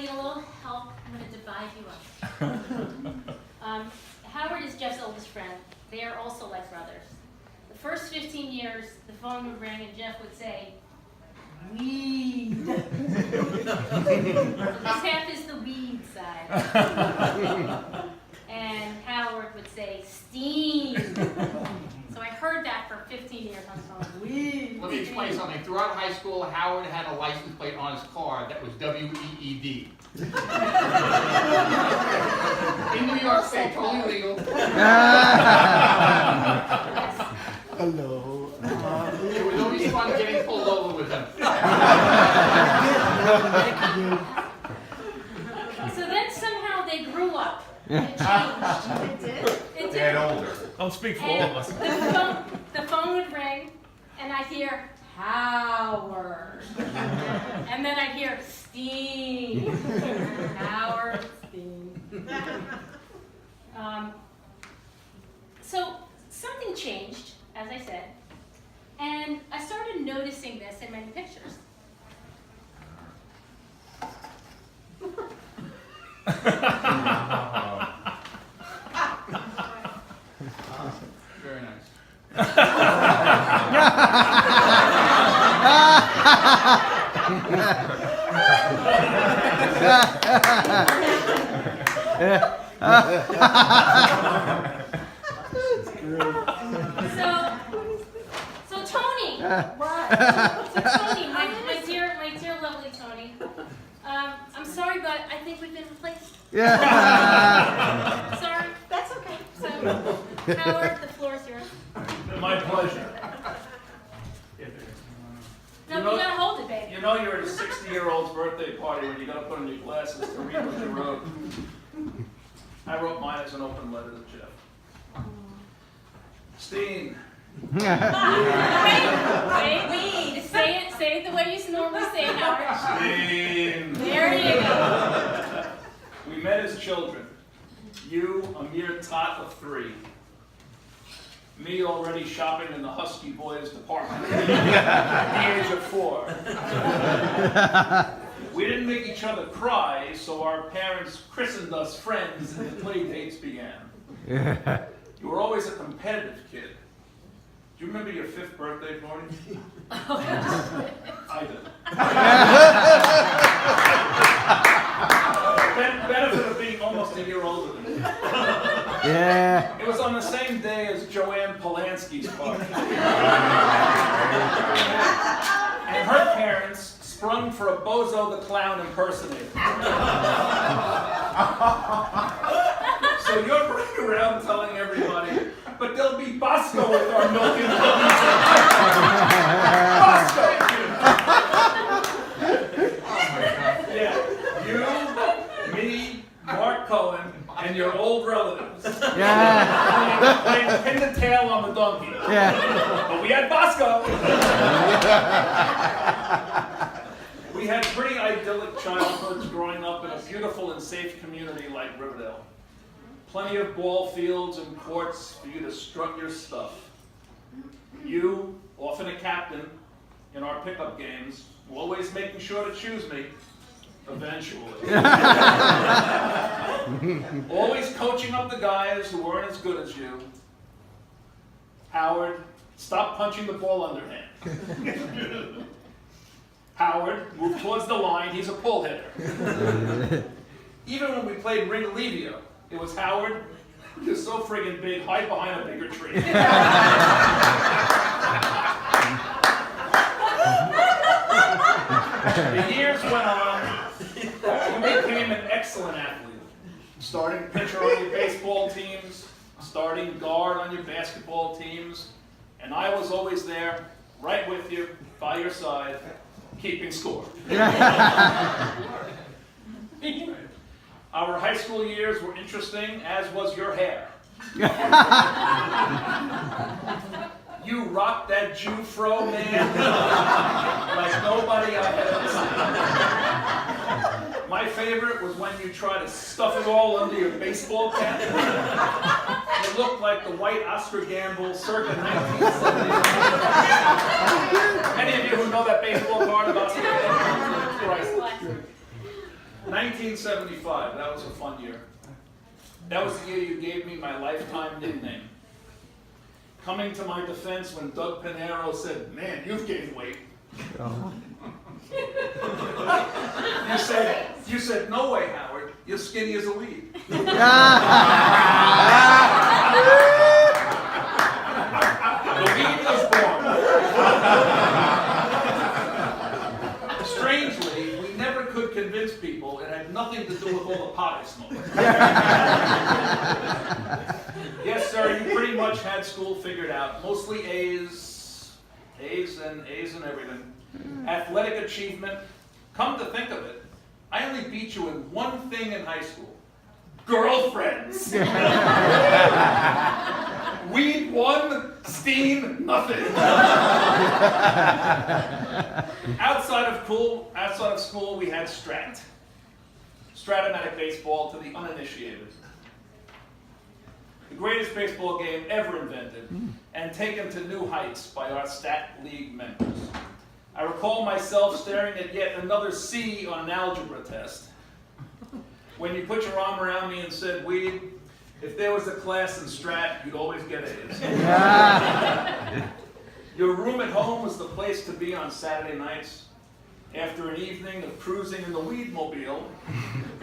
need a little help. I'm going to divide you up. Howard is Jeff's oldest friend. They are also like brothers. The first 15 years, the phone would ring and Jeff would say, weed. So this half is the weed side. And Howard would say, steam. So I heard that for 15 years on the phone. Weed. Let me explain something. Throughout high school, Howard had a license plate on his car that was W-E-E-D. In New York State, totally legal. Hello. It was always fun getting pulled over with him. So then somehow they grew up. And it changed. It did? It Get did. older. Don't speak for all of us. The phone would ring, and I'd hear, Howard. And then I'd hear, Steam. Howard, Steam. So something changed, as I said, and I started noticing this in many pictures. Very nice. So Tony, What? so Tony, my dear, lovely Tony. I'm sorry, but I think we've been replaced. Sorry. That's okay. So, Howard, the floor is yours. My pleasure. No, you gotta hold it, baby. You know you're at a 60-year-old's birthday party when you gotta put on your glasses to read what you wrote. I wrote mine as an open letter to Jeff. Steen. Wait. Say it the way you normally say it, Howard. Steen. There you go. We met as children. You, a mere tot of 3. Me already shopping in the Husky Boys department at the age of 4. We didn't make each other cry, so our parents christened us friends and the play dates began. You were always a competitive kid. Do you remember your 5th birthday party? I did. Benefit of being almost a year older than me. Yeah. It was on the same day as Joanne Polanski's party. And her parents sprung for a Bozo the Clown impersonator. So you're running around telling everybody, but there'll be Bosco with our milk and cookies. Bosco! Yeah, you, me, Mark Cohen, and your old relatives. Yeah. Playing pin the tail on the donkey. Yeah. But we had Bosco. We had pretty idyllic childhoods growing up in a beautiful and safe community like Riverdale. Plenty of ball fields and courts for you to strut your stuff. You, often a captain in our pickup games, always making sure to choose me. Eventually. Always coaching up the guys who weren't as good as you. Howard, stop punching the ball underhand. Howard, move towards the line, he's a pull hitter. Even when we played Ringalivio, it was Howard, you're so friggin' big, hide behind a bigger tree. The years went on, you became an excellent athlete. Starting pitcher on your baseball teams, starting guard on your basketball teams, and I was always there, right with you, by your side, keeping score. Our high school years were interesting, as was your hair. You rocked that Jew fro, man, like nobody I had ever seen. My favorite was when you tried to stuff it all under your baseball cap. It looked like the white Oscar Gamble circa 1970. Any of you who know that baseball card of Oscar Gamble? 1975, that was a fun year. That was the year you gave me my lifetime nickname. Coming to my defense when Doug Pinheiro said, "Man, you've gained weight." You said, "No way, Howard, you're skinny as a weed." The weed was born. Strangely, we never could convince people it had nothing to do with all the pot I smoked. Yes, sir, you pretty much had school figured out. Mostly A's and everything. Athletic achievement. Come to think of it, I only beat you in one thing in high school. Girlfriends. Weed 1, Steen nothing. Outside of school, we had Strat. Stratomatic baseball to the uninitiated. The greatest baseball game ever invented, and taken to new heights by our Stat League members. I recall myself staring at yet another C on an algebra test. When you put your arm around me and said, "Weed, if there was a class in Strat, you'd always get A's." Your room at home was the place to be on Saturday nights. After an evening of cruising in the Weedmobile,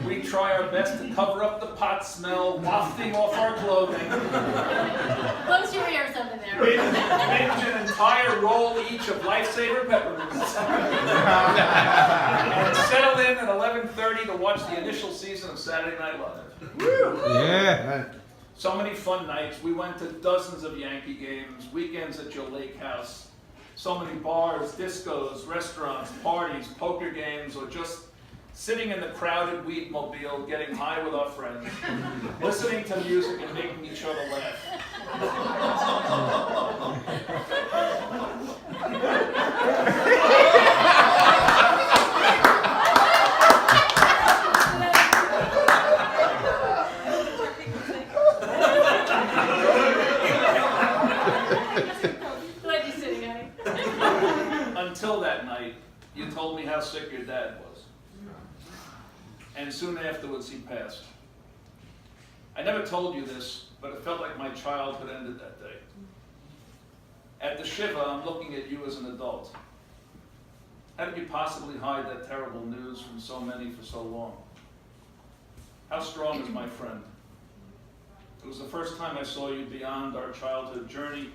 we try our best to cover up the pot smell wafting off our clothing. Close your ears over there. Binge an entire roll each of Lifesaver peppermints. And settle in at 11:30 to watch the initial season of Saturday Night Live. Yeah. So many fun nights. We went to dozens of Yankee games, weekends at your lake house. So many bars, discos, restaurants, parties, poker games, or just sitting in the crowded Weedmobile, getting high with our friends, listening to music and making each other laugh. Until that night, you told me how sick your dad was. And soon afterwards, he passed. I never told you this, but it felt like my childhood ended that day. At the Shiva, I'm looking at you as an adult. How did you possibly hide that terrible news from so many for so long? How strong is my friend? It was the first time I saw you beyond our childhood journey.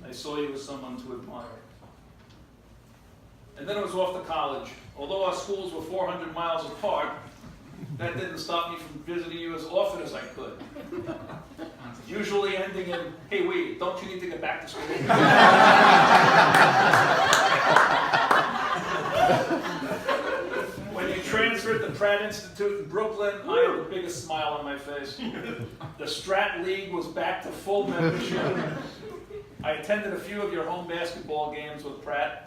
I saw you as someone to admire. And then it was off to college. Although our schools were 400 miles apart, that didn't stop me from visiting you as often as I could. Usually ending in, "Hey, Weed, don't you need to get back to school?" When you transferred to Pratt Institute in Brooklyn, I had the biggest smile on my face. The Strat League was back to full membership. I attended a few of your home basketball games with Pratt.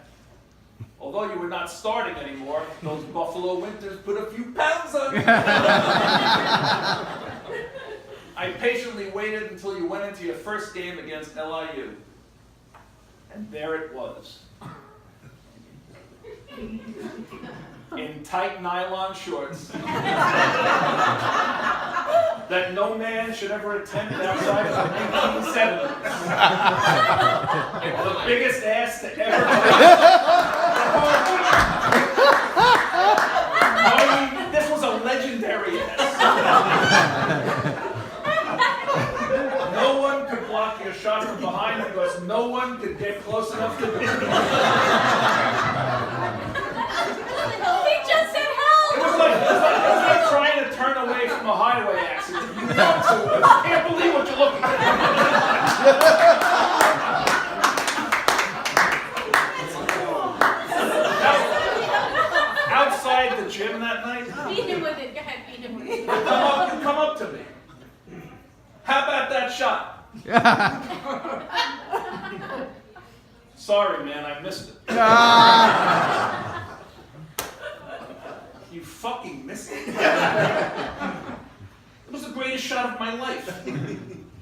Although you were not starting anymore, those Buffalo winters put a few pounds on you. I patiently waited until you went into your first game against LIU. And there it was. In tight nylon shorts that no man should ever attempt outside of the 1970s. The biggest ass to ever this was a legendary ass. No one could block your shot from behind because no one could get close enough to do it. He just said help! It was like trying to turn away from a highway accident. You want to, but you can't believe what you're looking at. Outside the gym that night, Beat him with it. Go ahead, beat him with it. you come up to me. How about that shot? Sorry, man, I missed it. You fucking missed it. It was the greatest shot of my life.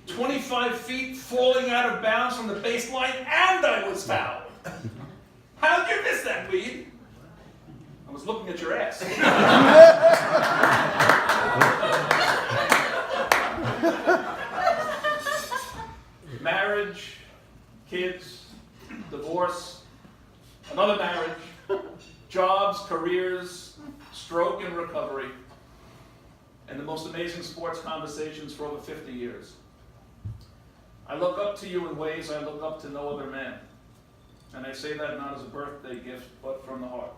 25 feet falling out of bounds from the baseline, and I was fouled. How'd you miss that, Weed? I was looking at your ass. years, stroke and recovery, and the most amazing sports conversations for over 50 years. I look up to you in ways I look up to no other man. And I say that not as a birthday gift, but from the heart.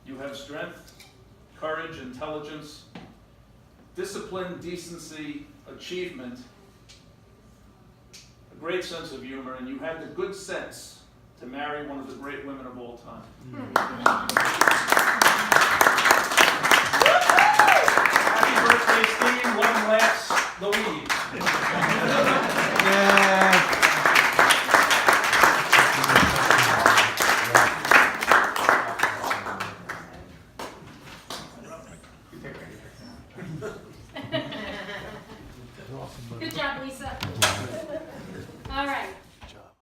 You have strength, courage, intelligence, discipline, decency, achievement, a great sense of humor, and you had the good sense to marry one of the great women of all time. Happy birthday, Steve. Long laughs, Louise. Yeah. Good job, Lisa. All right.